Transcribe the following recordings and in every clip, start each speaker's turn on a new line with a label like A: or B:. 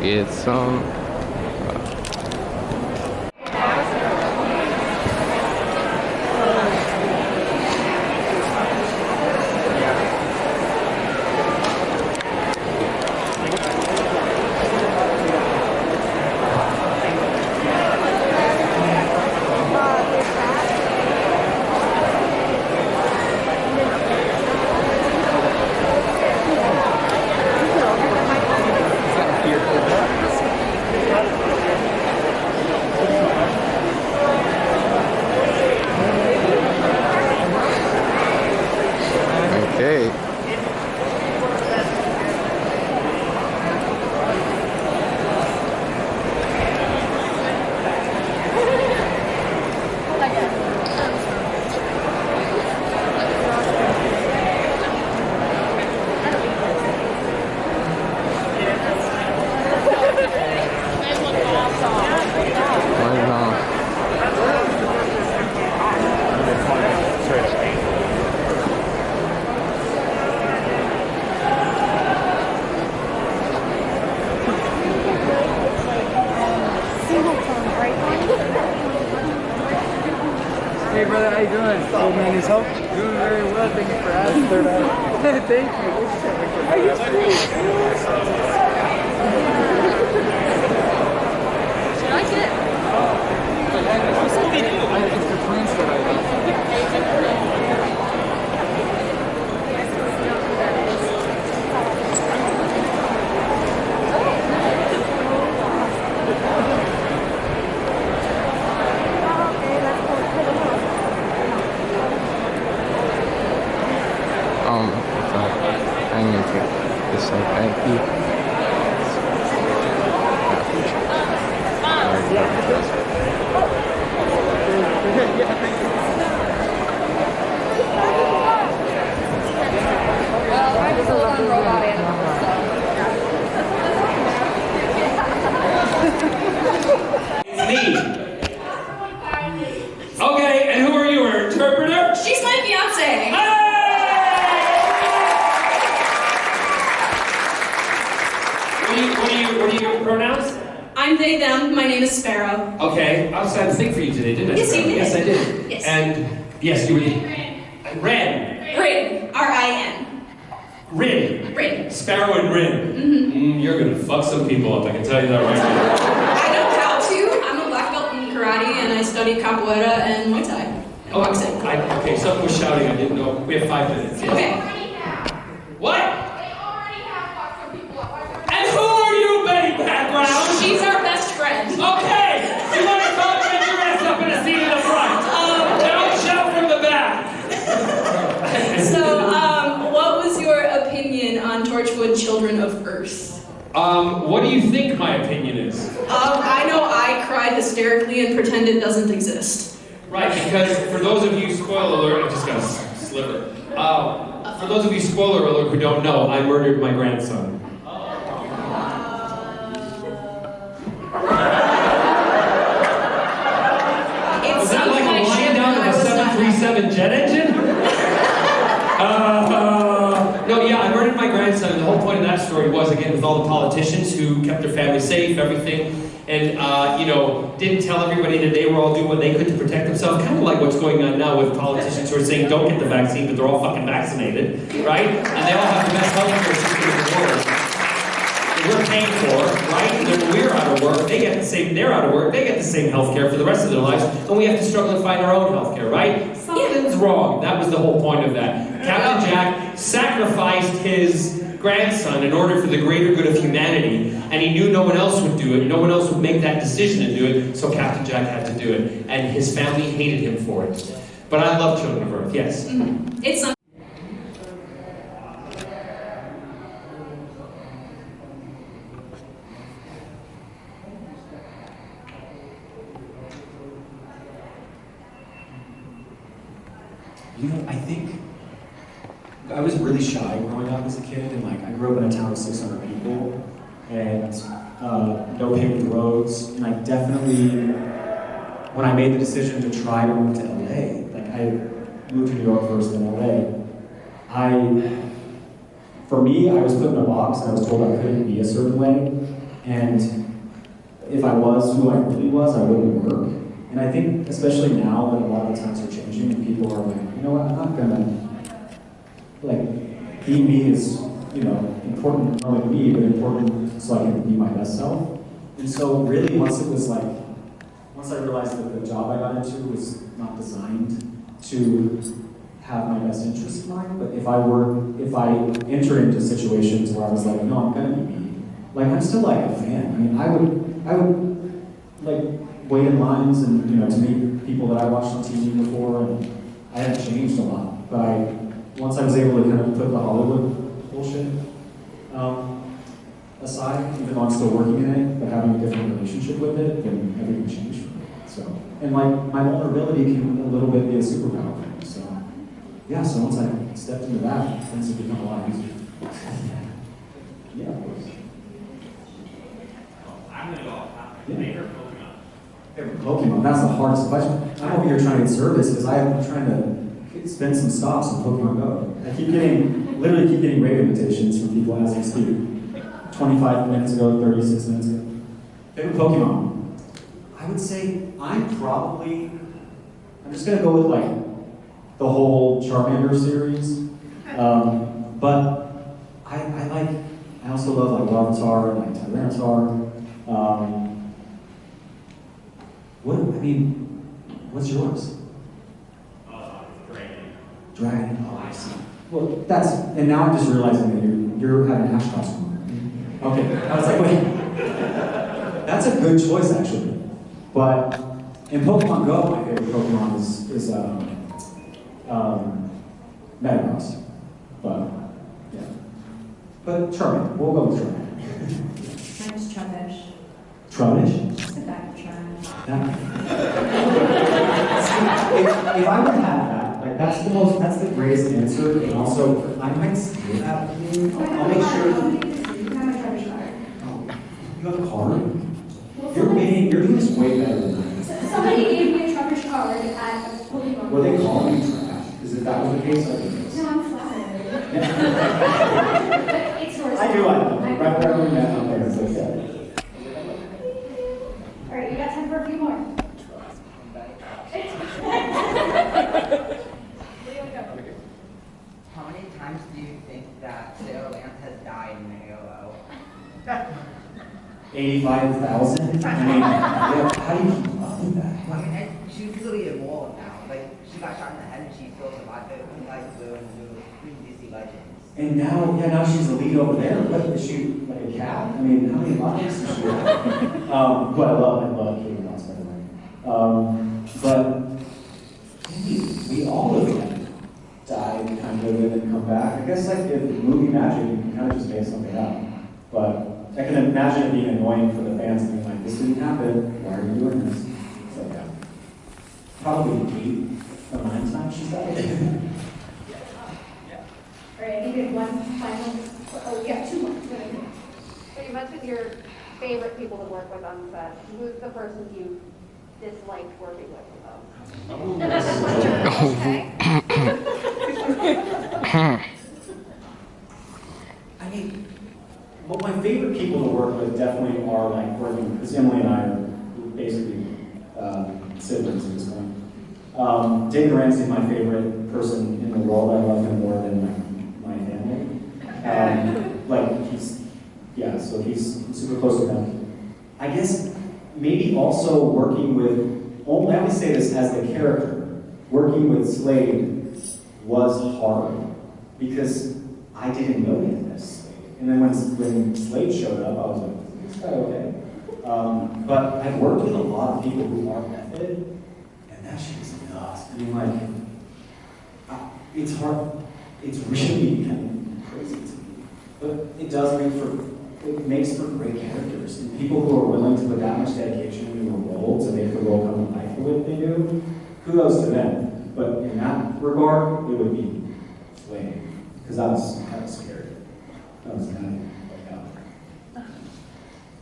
A: get some. Okay.
B: Hey brother, how you doing? Old man needs help? Doing very well, thank you for asking. Thank you. Are you
C: Should I get it?
B: It's the twins that I
A: I need to just say thank you.
C: Well, I just hold on robot animals,
D: It's me. Okay, and who are you, her interpreter?
C: She's my fiance.
D: What are your pronouns?
C: I'm they, them. My name is Sparrow.
D: Okay, I was had to think for you today, didn't I?
C: Yes, you did.
D: Yes, I did.
C: Yes.
D: And yes, you were. Ren.
C: Rin. R-I-N.
D: Rin.
C: Rin.
D: Sparrow and Rin. You're gonna fuck some people up. I can tell you that right now.
C: I know how to. I'm a black belt in karate, and I study capoeira and Muay Thai. And boxing.
D: Okay, someone was shouting. I didn't know. We have 5 minutes. Yes.
C: Okay.
D: What? And who are you, Betty Background?
C: She's our best friend.
D: Okay! You want to talk, get your ass up in a seat in the front. Don't shout from the back.
C: So, what was your opinion on Torchwood Children of Earth?
D: What do you think my opinion is?
C: I know I cried hysterically and pretend it doesn't exist.
D: Right, because for those of you, spoiler alert, I just got a sliver. For those of you, spoiler alert, who don't know, I murdered my grandson. Was that like a line down of a 737 jet engine? No, yeah, I murdered my grandson, and the whole point of that story was, again, with all the politicians who kept their family safe, everything, and, didn't tell everybody that they were all doing what they could to protect themselves, kind of like what's going on now with politicians who are saying don't get the vaccine, but they're all fucking vaccinated, right? And they all have the best healthcare system in the world. That we're paying for, right? And then when we're out of work, they get the same, they're out of work, they get the same healthcare for the rest of their lives, and we have to struggle to find our own healthcare, right? Something's wrong. That was the whole point of that. Captain Jack sacrificed his grandson in order for the greater good of humanity, and he knew no one else would do it, no one else would make that decision to do it, so Captain Jack had to do it, and his family hated him for it. But I love Children of Earth, yes.
C: Mm-hmm. It's something.
E: I think I was really shy growing up as a kid, and I grew up in a town of 600 people, and no paved roads, and I definitely, when I made the decision to try to move to LA, I moved to New York first, then LA, for me, I was put in a box, and I was told I couldn't be a certain way, And if I was who I really was, I wouldn't work. And I think, especially now that a lot of the times are changing, and people are like, you know what, I'm not gonna, like, being me is, you know, important not only to me, but important so I can be my best self. And so really, once I realized that the job I got into was not designed to have my best interests in mind, but if I enter into situations where I was like, no, I'm gonna be me, like, I'm still like a fan. I mean, I would like wait in lines and, you know, to meet people that I watched on TV before, and I haven't changed a lot. But once I was able to kind of put the Hollywood bullshit aside, even though I'm still working in it, but having a different relationship with it, then everything changed for me. So, and like my vulnerability can a little bit be a superpower for me. So, yeah. So once I stepped into that, things have become a lot easier. Yeah, of course.
D: I'm gonna go.
E: Favorite Pokemon. That's the hardest question. I'm over here trying to get service because I'm trying to spend some stops on Pokemon Go. I literally keep getting raid invitations from people as we speak. 25 minutes ago, 36 minutes ago. Favorite Pokemon? I would say I'm just gonna go with like the whole Charmander series. But I also love like Larvitar and like Tyranitar. What's yours? Dragon. Oh, I see. Well, and now I'm just realizing that you're having an Ash costume. Okay, I was like, wait. That's a good choice, actually. But in Pokemon Go, my favorite Pokemon is Metagross. But, yeah. But Charmander. We'll go with Charmander.
F: Mine's Trubbish.
E: Trubbish?
F: Just a bag of trash.
E: If I would have that, like that's the greatest answer, and also I might steal that. I'll make sure.
F: You have my Trubbish card.
E: Oh, you have a card? You're doing this way better than that.
F: Somebody gave me a Trubbish card at a Pokemon.
E: Were they calling you trash? Is it that was the case?
F: No, I'm flattered. But it's yours.
E: I do like them. Right where we met out there, so yeah.
F: All right, you got time for a few more.
G: How many times do you think that Sarah Lance has died in the AOO?
E: 85,000? I mean, yeah, how do you keep up with that?
G: I mean, she's literally immortal now. Like, she got shot in the head and she still survived it. Like, Blue and DC Legends.
E: And now she's the lead over there. What is she, like a cat? I mean, how many lives does she have? Who I love Kate Moss, by the way. But we all of them die, kind of, and then come back. I guess like if movie magic, you can kind of just make something up. But I can imagine it being annoying for the fans being like, this didn't happen, why are you doing this? So yeah. Probably 8 or 9 times she's died.
F: All right, I think we have one final. Oh, yeah, 2 more.
H: So you mentioned your favorite people to work with on set. Who's the person you disliked working with the most? Okay.
E: I mean, well, my favorite people to work with definitely are like working, because Emily and I are basically siblings at this point. David Ramsey is my favorite person in the world. I love him more than my family. So he's super close with them. I guess maybe also working with, I only say this as the character, working with Slade was hard because I didn't know any of this. And then when Slade showed up, I was like, is this guy okay? But I've worked with a lot of people who are method, and that shit is nuts. I mean, like, it's hard. It's really kind of crazy to me. But it makes for great characters. And people who are willing to put that much dedication into a role to make the role come to life the way they do, kudos to them. But in that regard, it would be Slade. Because that was scary. That was kind of like,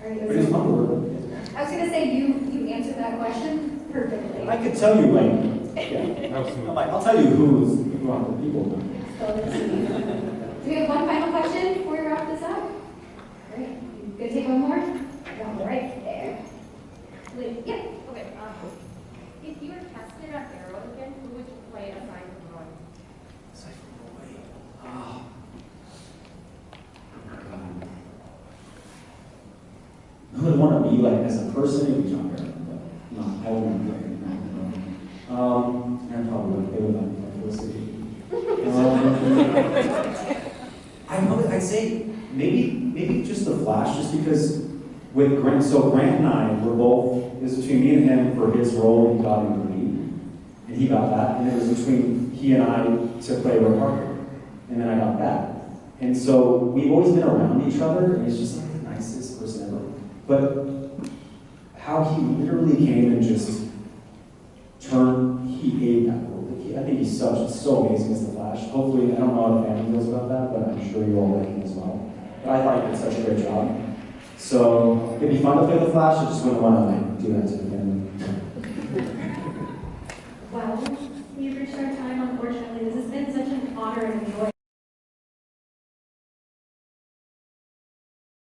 F: All right,
E: but it's fun to work with.
F: I was going to say, you answered that question perfectly.
E: I could tell you, like, yeah. I'll tell you who are the people.
F: So let's see. Do we have one final question before we wrap this up? Great. Gonna take one more?
H: One right there. Wait, yeah, okay.
F: If you were tested on Arrow again, who would you play aside from Roy?
E: Aside from Roy. Ah. God. Who would want to be like as a person? It would be John Barrett, but no, I wouldn't be like and probably would. They would let me I'd say maybe just the Flash, just because with Grant. So Grant and I were both. It was between me and him for his role. He got in the lead, and he got that. And it was between he and I to play Roy Parker, and then I got that. And so we've always been around each other, and he's just like the nicest person ever. But how he literally came and just he ate that role. I think he's so amazing as the Flash. Hopefully, I don't know how the family feels about that, but I'm sure you all like him as well. But I thought he did such a great job. So it'd be fun to play the Flash. I just wouldn't want to do that to the family.
F: Well, we've reached our time, unfortunately. This has been such an honor and a joy.